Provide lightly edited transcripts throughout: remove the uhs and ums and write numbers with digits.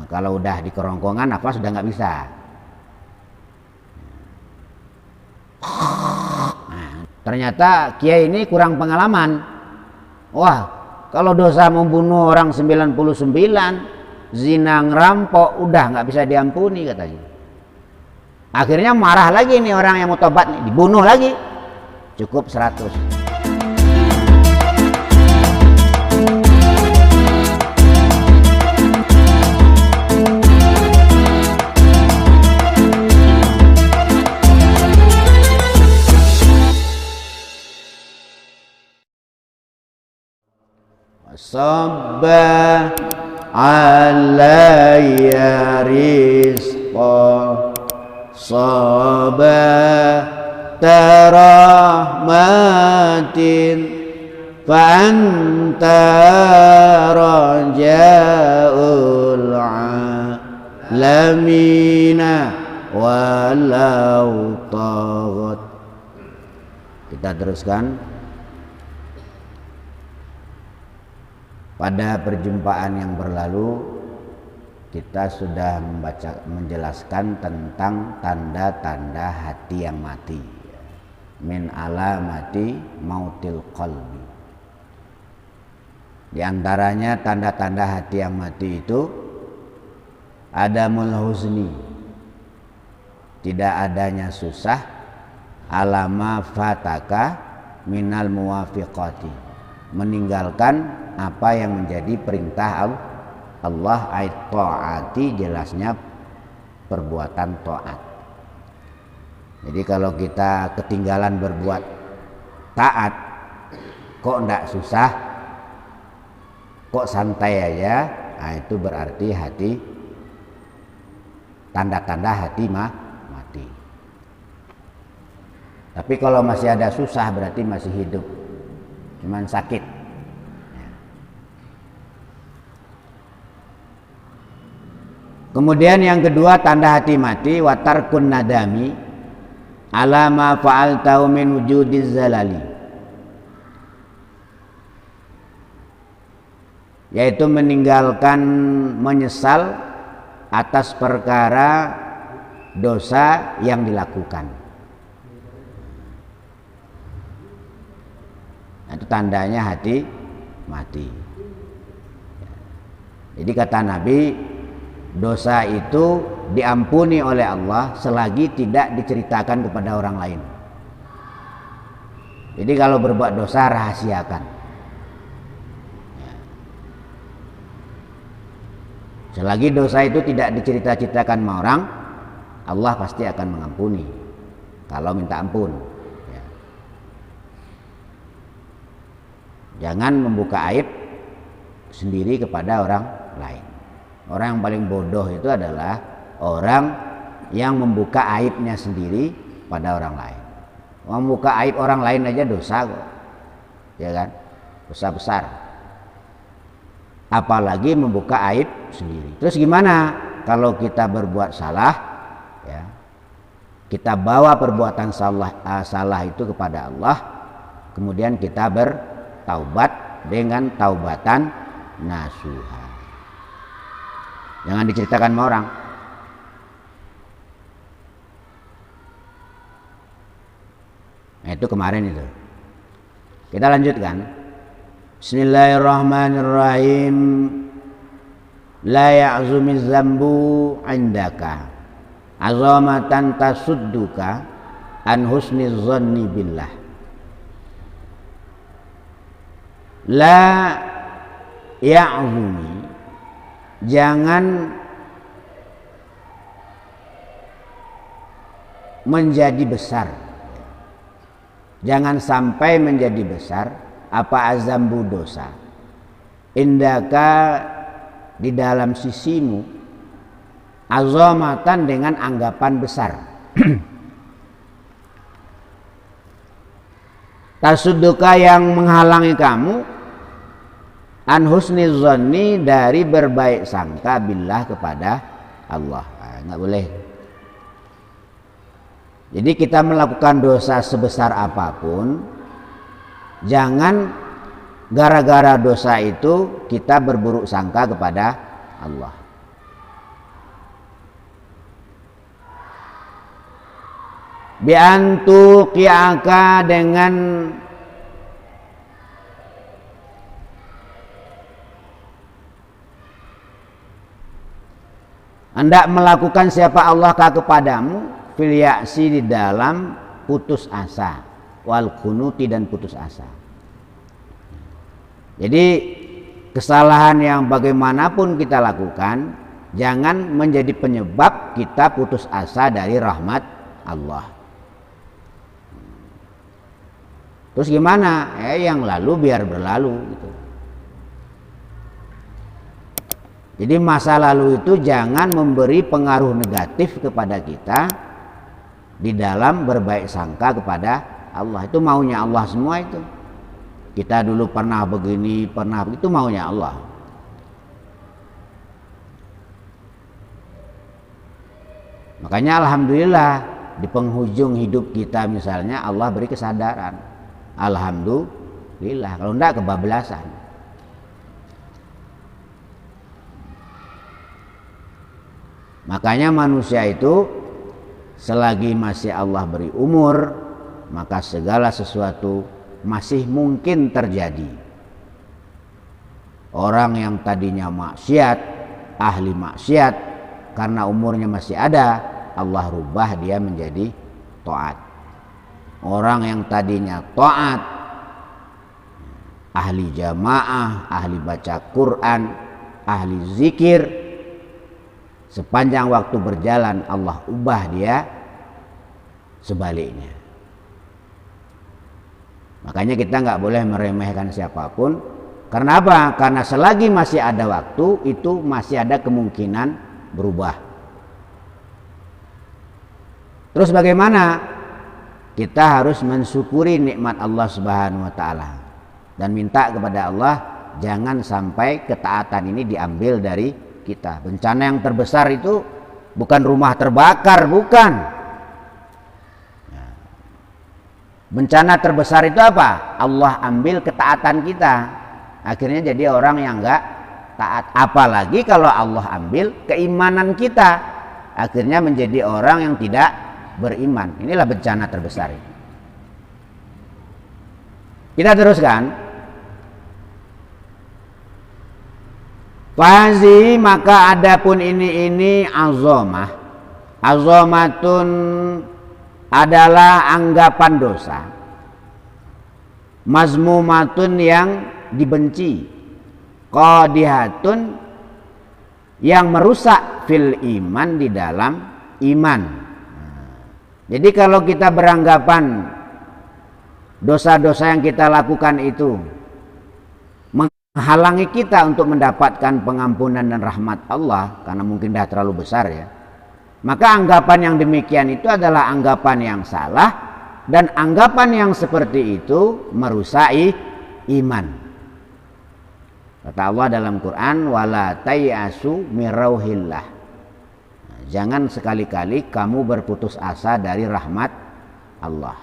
Kalau udah di kerongkongan apa sudah nggak bisa. Nah, ternyata kiai ini kurang pengalaman. Wah, kalau dosa membunuh orang 99, zina ngerampok, udah nggak bisa diampuni katanya. Akhirnya marah lagi nih orang yang mau tobat nih, dibunuh lagi. Cukup 100. Sabba alayya rizqa sabata rahmatin fa anta raja'ul alamina walau taghat. Kita teruskan. Pada perjumpaan yang berlalu kita sudah menjelaskan tentang tanda-tanda hati yang mati. Min alamati mautil qalbi. Di antaranya tanda-tanda hati yang mati itu adamul huzni, tidak adanya susah, alama fataka minal muwafiqati, meninggalkan apa yang menjadi perintah Allah, ayat taati, jelasnya perbuatan taat. Jadi kalau kita ketinggalan berbuat taat, kok ndak susah, kok santai aja, nah itu berarti hati, tanda-tanda hati mati. Tapi kalau masih ada susah berarti masih hidup, cuman sakit. Kemudian yang kedua tanda hati mati, watarkun nadami ala ma fa'altahu min wujudiz zalali, yaitu meninggalkan menyesal atas perkara dosa yang dilakukan. Nah, itu tandanya hati mati. Jadi kata Nabi, dosa itu diampuni oleh Allah selagi tidak diceritakan kepada orang lain. Jadi kalau berbuat dosa rahasiakan. Selagi dosa itu tidak diceritakan sama orang, Allah pasti akan mengampuni kalau minta ampun. Jangan membuka aib sendiri kepada orang lain. Orang yang paling bodoh itu adalah orang yang membuka aibnya sendiri pada orang lain. Membuka aib orang lain aja dosa kok, ya kan? Dosa besar. Apalagi membuka aib sendiri. Terus gimana kalau kita berbuat salah? Ya, kita bawa perbuatan salah itu kepada Allah, kemudian kita bertaubat dengan taubatan nasuha. Jangan diceritakan sama orang. Nah, itu kemarin itu. Kita lanjutkan. Bismillahirrahmanirrahim. La ya'zumiz zambu indaka azamatan tasudduka an husniz zanni billah. La ya'zumi, jangan menjadi besar, jangan sampai menjadi besar apa azambu dosa indaka di dalam sisimu, azamatan dengan anggapan besar, tasudduka yang menghalangi kamu, an husni zonni dari berbaik sangka billah kepada Allah. Nggak boleh. Jadi kita melakukan dosa sebesar apapun, jangan gara-gara dosa itu kita berburuk sangka kepada Allah. Biantu kiaka dengan hendak melakukan siapa Allah kepadamu fil ya'si di dalam putus asa, wal kunuti dan putus asa. Jadi kesalahan yang bagaimanapun kita lakukan jangan menjadi penyebab kita putus asa dari rahmat Allah. Terus gimana? Yang lalu biar berlalu gitu. Jadi masa lalu itu jangan memberi pengaruh negatif kepada kita di dalam berbaik sangka kepada Allah. Itu maunya Allah semua itu. Kita dulu pernah begini, pernah begitu, maunya Allah. Makanya alhamdulillah di penghujung hidup kita misalnya Allah beri kesadaran. Alhamdulillah, kalau enggak kebablasan. Makanya manusia itu selagi masih Allah beri umur, maka segala sesuatu masih mungkin terjadi. Orang yang tadinya maksiat, ahli maksiat, karena umurnya masih ada, Allah rubah dia menjadi taat. Orang yang tadinya taat, ahli jamaah, ahli baca Quran, ahli zikir, sepanjang waktu berjalan Allah ubah dia sebaliknya. Makanya kita nggak boleh meremehkan siapapun. Karena apa? Karena selagi masih ada waktu, itu masih ada kemungkinan berubah. Terus bagaimana? Kita harus mensyukuri nikmat Allah Subhanahu wa taala dan minta kepada Allah jangan sampai ketaatan ini diambil dari kita. Bencana yang terbesar itu bukan rumah terbakar, bukan. Bencana terbesar itu apa? Allah ambil ketaatan kita. Akhirnya jadi orang yang enggak taat. Apalagi kalau Allah ambil keimanan kita. Akhirnya menjadi orang yang tidak beriman. Inilah bencana terbesar. Kita teruskan. Fazi maka adapun ini azamah. Azamatun adalah anggapan dosa. Mazmumatun yang dibenci. Qadihatun yang merusak fil iman di dalam iman. Jadi kalau kita beranggapan dosa-dosa yang kita lakukan itu menghalangi kita untuk mendapatkan pengampunan dan rahmat Allah karena mungkin dah terlalu besar ya, maka anggapan yang demikian itu adalah anggapan yang salah, dan anggapan yang seperti itu merusai iman. Kata Allah dalam Quran, wala tayasu mirauhillah. Jangan sekali-kali kamu berputus asa dari rahmat Allah.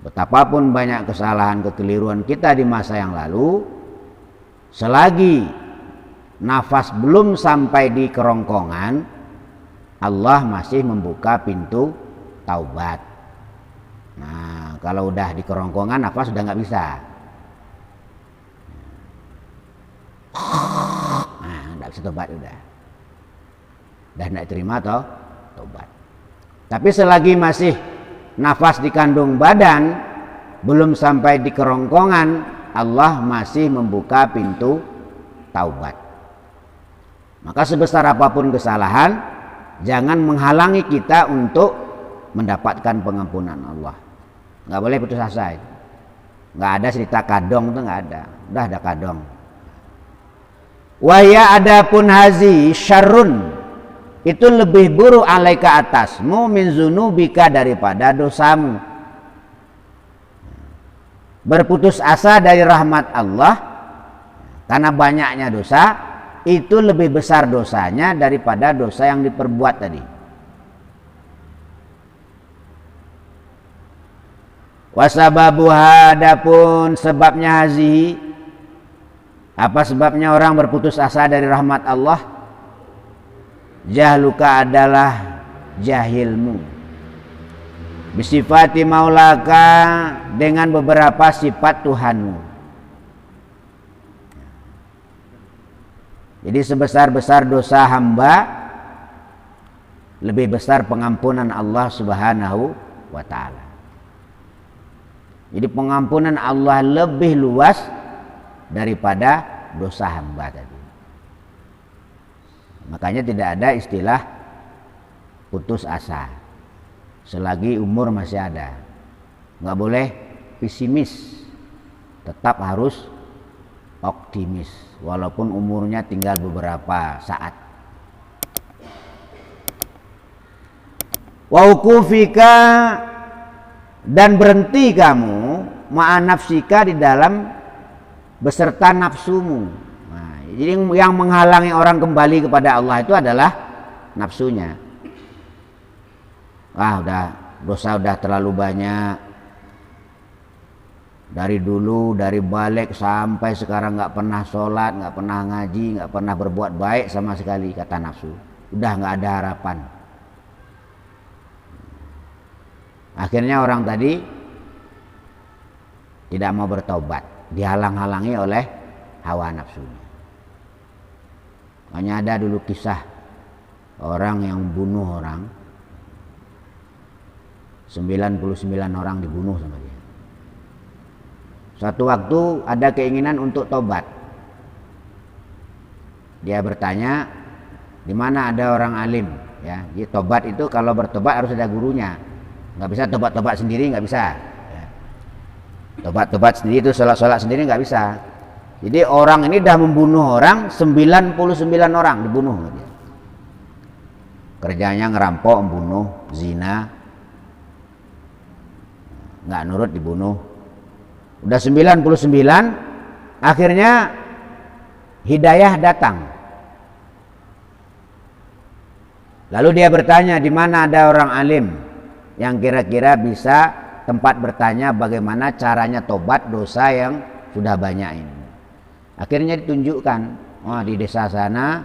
Betapapun banyak kesalahan kekeliruan kita di masa yang lalu, selagi nafas belum sampai di kerongkongan, Allah masih membuka pintu taubat. Nah, kalau udah di kerongkongan nafas sudah nggak bisa. Nah, nggak bisa tobat udah. Dan tidak terima tobat. Tapi selagi masih nafas di kandung badan, belum sampai di kerongkongan, Allah masih membuka pintu taubat. Maka sebesar apapun kesalahan, jangan menghalangi kita untuk mendapatkan pengampunan Allah. Nggak boleh putus asa. Nggak ada cerita kadong, itu nggak ada. Udah ada kadong. Waya adapun hazi syarrun, itu lebih buruk alaika atasmu min zunubika daripada dosamu. Berputus asa dari rahmat Allah karena banyaknya dosa, itu lebih besar dosanya daripada dosa yang diperbuat tadi. Wasababuha adapun sebabnya hazihi, apa sebabnya orang berputus asa dari rahmat Allah? Jahluka adalah jahilmu. bisifati maulaka, dengan beberapa sifat Tuhanmu. Jadi sebesar-besar dosa hamba, lebih besar pengampunan Allah Subhanahu wa ta'ala. Jadi pengampunan Allah lebih luas daripada dosa hamba tadi. Makanya tidak ada istilah putus asa selagi umur masih ada. Nggak boleh pesimis, tetap harus optimis walaupun umurnya tinggal beberapa saat. Wa ukufika, dan berhenti kamu ma'a nafsika, di dalam beserta nafsumu. Nah, jadi yang menghalangi orang kembali kepada Allah itu adalah nafsunya. Dosa udah terlalu banyak. Dari dulu, dari balik sampai sekarang nggak pernah sholat, nggak pernah ngaji, nggak pernah berbuat baik sama sekali, kata nafsu. Udah nggak ada harapan. Akhirnya orang tadi tidak mau bertobat, dihalang-halangi oleh hawa nafsunya. Hanya ada dulu kisah orang yang bunuh orang, 99 orang dibunuh sama dia. Suatu waktu ada keinginan untuk tobat. Dia bertanya, di mana ada orang alim? Ya, jadi tobat itu kalau bertobat harus ada gurunya. Nggak bisa tobat-tobat sendiri, nggak bisa. Ya. Tobat-tobat sendiri itu sholat-sholat sendiri nggak bisa. Jadi orang ini dah membunuh orang, 99 orang dibunuh dia. Kerjanya ngerampok, membunuh, zina, nggak nurut dibunuh. Udah 99, akhirnya hidayah datang. Lalu dia bertanya, di mana ada orang alim yang kira-kira bisa tempat bertanya bagaimana caranya tobat dosa yang sudah banyak ini. Akhirnya ditunjukkan, di desa sana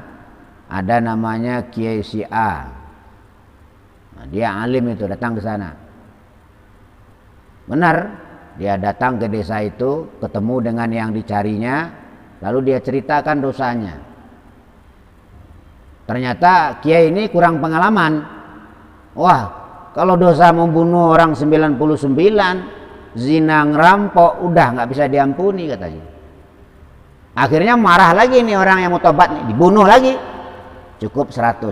ada namanya Kiai si A. Nah, dia alim itu, datang ke sana. Benar, dia datang ke desa itu, ketemu dengan yang dicarinya, lalu dia ceritakan dosanya. Ternyata Kiai ini kurang pengalaman. Wah, kalau dosa membunuh orang 99, zina ngerampok, udah nggak bisa diampuni katanya. Akhirnya marah lagi nih orang yang mau tobat nih, dibunuh lagi. Cukup 100.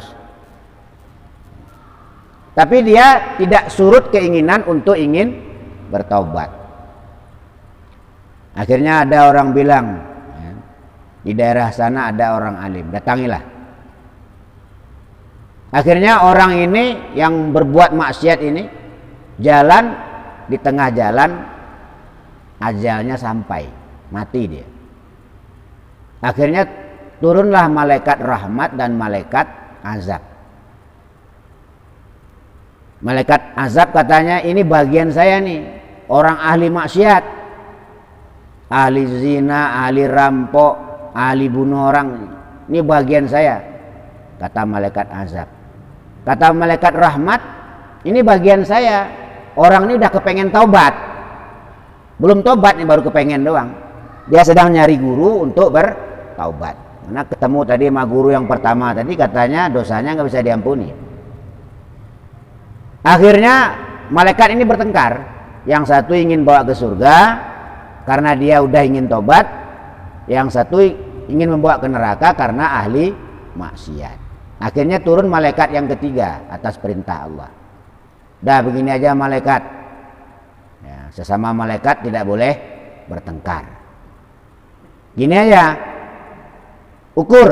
Tapi dia tidak surut keinginan untuk ingin bertobat. Akhirnya ada orang bilang, ya, di daerah sana ada orang alim, datangilah. Akhirnya orang ini yang berbuat maksiat ini jalan, di tengah jalan ajalnya sampai, mati dia. Akhirnya turunlah malaikat rahmat dan malaikat azab. Malaikat azab katanya, ini bagian saya nih, orang ahli maksiat, ahli zina, ahli rampok, ahli bunuh orang, ini bagian saya, kata malaikat azab. Kata malaikat rahmat, ini bagian saya, orang ini udah kepengen taubat, belum tobat nih, baru kepengen doang. Dia sedang nyari guru untuk bertaubat. Karena ketemu tadi sama guru yang pertama tadi, katanya dosanya nggak bisa diampuni. Akhirnya malaikat ini bertengkar. Yang satu ingin bawa ke surga karena dia udah ingin tobat, yang satu ingin membawa ke neraka karena ahli maksiat. Akhirnya turun malaikat yang ketiga atas perintah Allah. Dah begini aja malaikat, ya, sesama malaikat tidak boleh bertengkar. Gini aja, ukur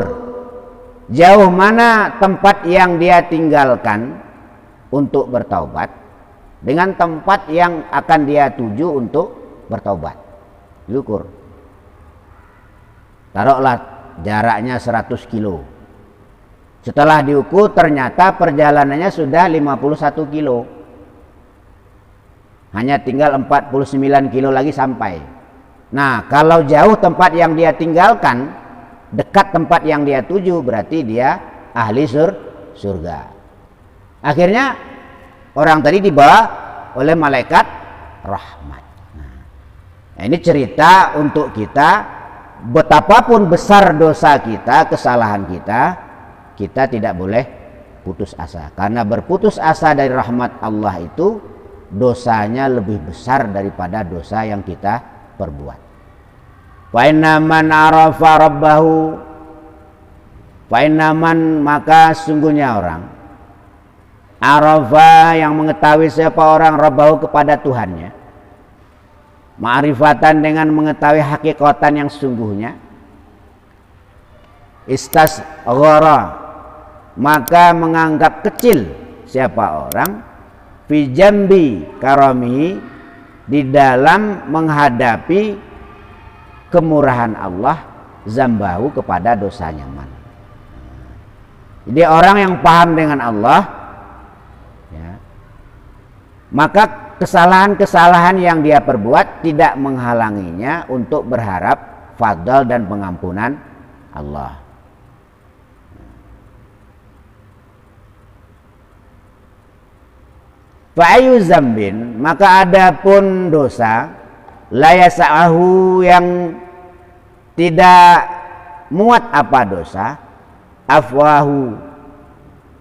jauh mana tempat yang dia tinggalkan untuk bertaubat dengan tempat yang akan dia tuju untuk bertaubat. Diukur. Taruhlah jaraknya 100 kilo. Setelah diukur ternyata perjalanannya sudah 51 kilo. Hanya tinggal 49 kilo lagi sampai. Nah, kalau jauh tempat yang dia tinggalkan, dekat tempat yang dia tuju, berarti dia ahli surga. Akhirnya orang tadi dibawa oleh malaikat rahmat. Nah, ini cerita untuk kita, betapapun besar dosa kita, kesalahan kita, kita tidak boleh putus asa. Karena berputus asa dari rahmat Allah itu dosanya lebih besar daripada dosa yang kita perbuat. Fa inna man arafa rabbahu, fa inna man, maka sungguhnya orang arafa, yang mengetahui siapa orang, rabbahu, kepada Tuhannya, ma'rifatan, dengan mengetahui hakikatan yang sungguhnya, istasghara, maka menganggap kecil siapa orang, fi jambi karami, di dalam menghadapi kemurahan Allah, zambahu, kepada dosanya man. Jadi orang yang paham dengan Allah, ya, maka kesalahan-kesalahan yang dia perbuat tidak menghalanginya untuk berharap fadl dan pengampunan Allah. Fa'ayu zambin, maka adapun dosa, la yasa'ahu, yang tidak muat apa dosa,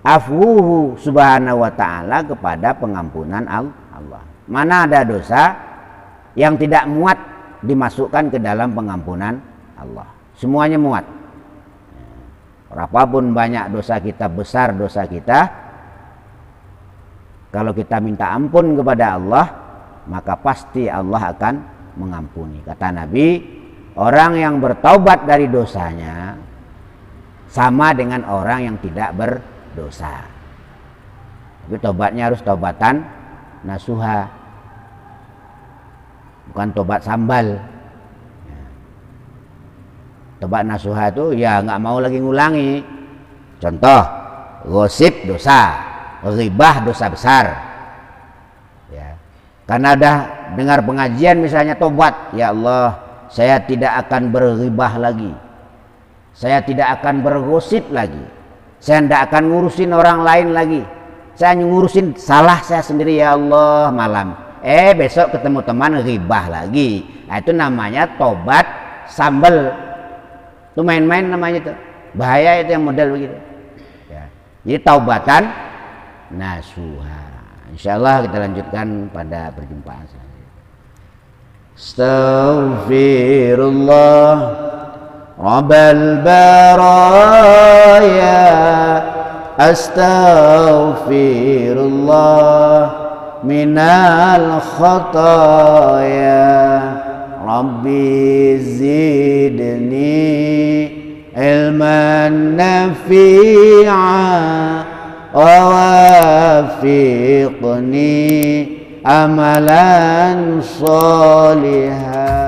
afwuhu subhanahu wa ta'ala, kepada pengampunan Allah. Mana ada dosa yang tidak muat dimasukkan ke dalam pengampunan Allah? Semuanya muat. Berapapun banyak dosa kita, besar dosa kita, kalau kita minta ampun kepada Allah, maka pasti Allah akan mengampuni. Kata Nabi, orang yang bertaubat dari dosanya sama dengan orang yang tidak berdosa. Tapi taubatnya harus taubatan nasuha, bukan tobat sambal. Tobat nasuha itu ya nggak mau lagi ngulangi. Contoh, gosip dosa, ghibah dosa besar. Ya. Karena ada dengar pengajian misalnya tobat, ya Allah, saya tidak akan berghibah lagi, saya tidak akan bergosip lagi, saya tidak akan ngurusin orang lain lagi, saya ngurusin salah saya sendiri, ya Allah, malam. Besok ketemu teman ghibah lagi. Nah, itu namanya tobat sambal. Itu main-main namanya itu. Bahaya itu yang model begitu. Ya. Jadi taubatan nasuha. Insyaallah kita lanjutkan pada perjumpaan selanjutnya. Astaghfirullah Rabbal baraya, astaghfirullah minal khataya, Rabbi zidni ilman nafi'a wa wafiqni amalan salihah.